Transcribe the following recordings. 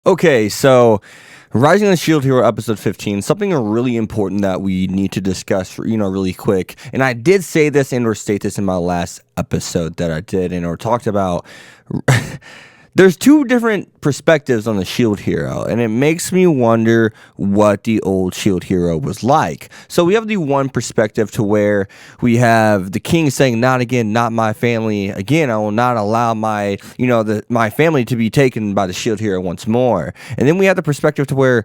Okay, so Rising of the Shield Hero episode 15, something really important that we need to discuss, really quick. And I did say this and or state this in my last episode that I did and or talked about. There's two different perspectives on the Shield Hero, and it makes me wonder what the old Shield Hero was like. So we have the one perspective to where we have the king saying, "Not again, not my family. Again, I will not allow my family to be taken by the Shield Hero once more." And then we have the perspective to where,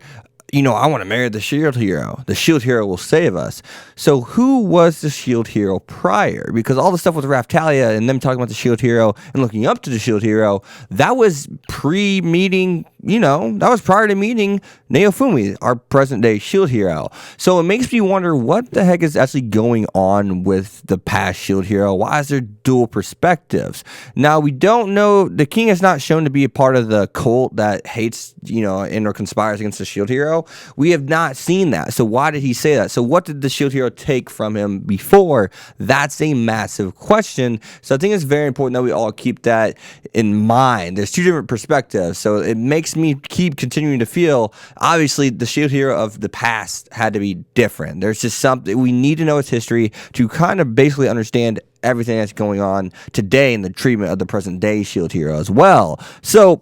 I want to marry the Shield Hero. The Shield Hero will save us. So who was the Shield Hero prior? Because all the stuff with Raftalia and them talking about the Shield Hero and looking up to the Shield Hero, that was pre-meeting, that was prior to meeting Naofumi, our present-day Shield Hero. So it makes me wonder what the heck is actually going on with the past Shield Hero. Why is there dual perspectives? Now, we don't know. The king is not shown to be a part of the cult that hates, and or conspires against the Shield Hero. We have not seen that. So why did he say that? So what did the Shield Hero take from him before? That's a massive question. So I think it's very important that we all keep that in mind. There's two different perspectives. So it makes me keep continuing to feel, obviously, the Shield Hero of the past had to be different. There's just something, we need to know its history to kind of basically understand everything that's going on today in the treatment of the present day Shield Hero as well. So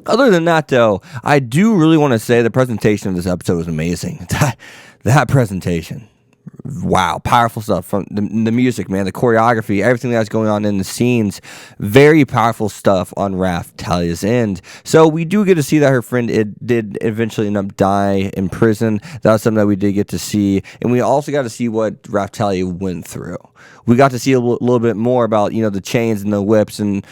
other than that, though, I do really want to say the presentation of this episode was amazing. That presentation, wow, powerful stuff from the music, man, the choreography, everything that's going on in the scenes. Very powerful stuff on Raftalia's end. So we do get to see that her friend did eventually end up die in prison. That was something that we did get to see, and we also got to see what Raftalia went through. We got to see a little bit more about the chains and the whips and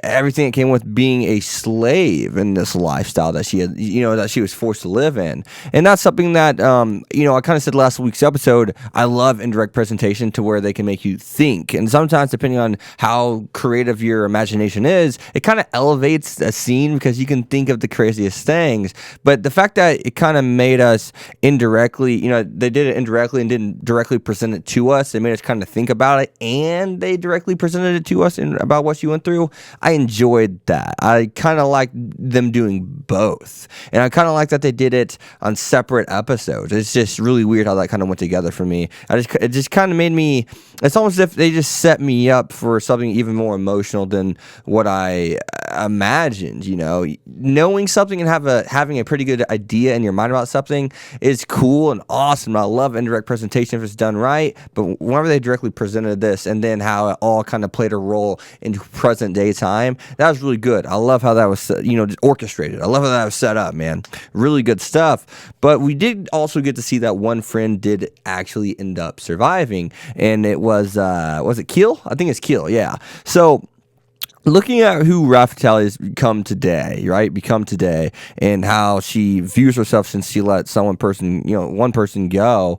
everything that came with being a slave in this lifestyle that she had, that she was forced to live in. And that's something that, I kind of said last week's episode, I love indirect presentation to where they can make you think. And sometimes, depending on how creative your imagination is, it kind of elevates a scene because you can think of the craziest things. But the fact that it kind of made us indirectly, they did it indirectly and didn't directly present it to us. They made us kind of think about it, and they directly presented it to us about what she went through. I enjoyed that. I kind of like them doing both. And I kind of like that they did it on separate episodes. It's just really weird how that kind of went together for me. It just kind of made me, it's almost as if they just set me up for something even more emotional than what I imagined, Knowing something and having a pretty good idea in your mind about something is cool and awesome. I love indirect presentation if it's done right, but whenever they directly presented this and then how it all kind of played a role in present day time, that was really good. I love how that was, orchestrated. I love how that was set up, man. Really good stuff. But we did also get to see that one friend did actually end up surviving, and it was it Keel? I think it's Keel, yeah. So looking at who Raftalia has become today, and how she views herself since she let one person go,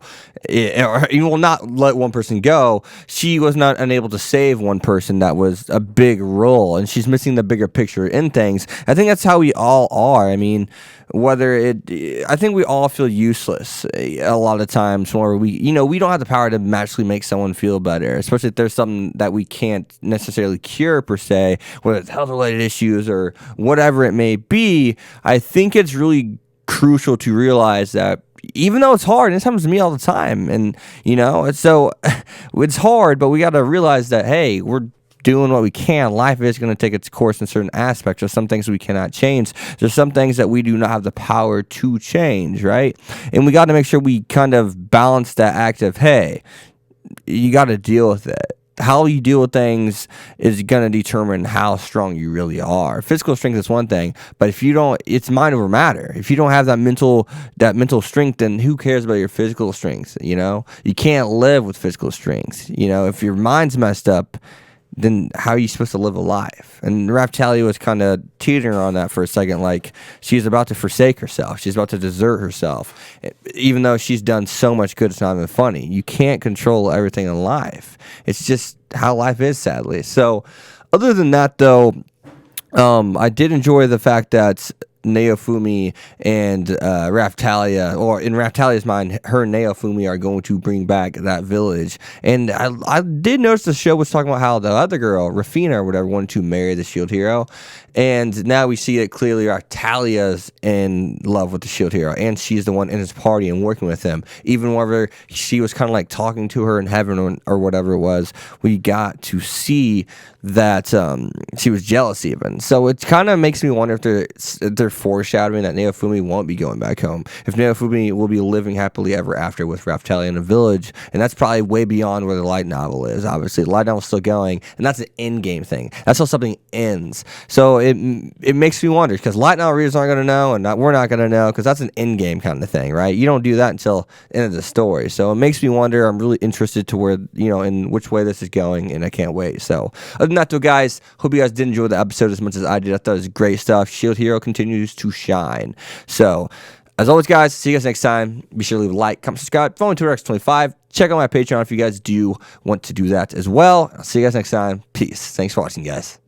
or will not let one person go, she was not unable to save one person. That was a big role, and she's missing the bigger picture in things. I think that's how we all are. I mean, I think we all feel useless a lot of times where we don't have the power to magically make someone feel better, especially if there's something that we can't necessarily cure per se, whether it's health-related issues or whatever it may be. I think it's really crucial to realize that even though it's hard, and it happens to me all the time, and so it's hard, but we got to realize that, hey, we're doing what we can. Life is going to take its course in certain aspects. There's some things we cannot change. There's some things that we do not have the power to change, right? And we got to make sure we kind of balance that act of, hey, you got to deal with it. How you deal with things is going to determine how strong you really are. Physical strength is one thing, but if you don't, it's mind over matter. If you don't have that mental strength, then who cares about your physical strength? You can't live with physical strength. If your mind's messed up, then how are you supposed to live a life? And Raftalia was kind of teetering on that for a second, like she's about to forsake herself. She's about to desert herself. Even though she's done so much good, it's not even funny. You can't control everything in life. It's just how life is, sadly. So other than that, though, I did enjoy the fact that Naofumi and Raphtalia, or in Raphtalia's mind, her and Naofumi are going to bring back that village. And I did notice the show was talking about how the other girl, Rafina or whatever, wanted to marry the Shield Hero. And now we see it clearly. Raphtalia's in love with the Shield Hero, and she's the one in his party and working with him. Even whenever she was kind of like talking to her in heaven or whatever it was, we got to see that she was jealous even. So it kind of makes me wonder if they're foreshadowing that Naofumi won't be going back home. If Naofumi will be living happily ever after with Raphtalia in a village, and that's probably way beyond where the light novel is. Obviously, the light novel's still going, and that's an end-game thing. That's how something ends. So it makes me wonder, because light novel readers aren't going to know, and we're not going to know, because that's an end-game kind of thing, right? You don't do that until the end of the story. So it makes me wonder. I'm really interested to where, in which way this is going, and I can't wait. So other than that, though, guys, hope you guys did enjoy the episode as much as I did. I thought it was great stuff. Shield Hero continues to shine. So, as always, guys, see you guys next time. Be sure to leave a like, comment, subscribe, follow me on Twitter, X25. Check out my Patreon if you guys do want to do that as well. I'll see you guys next time. Peace. Thanks for watching, guys.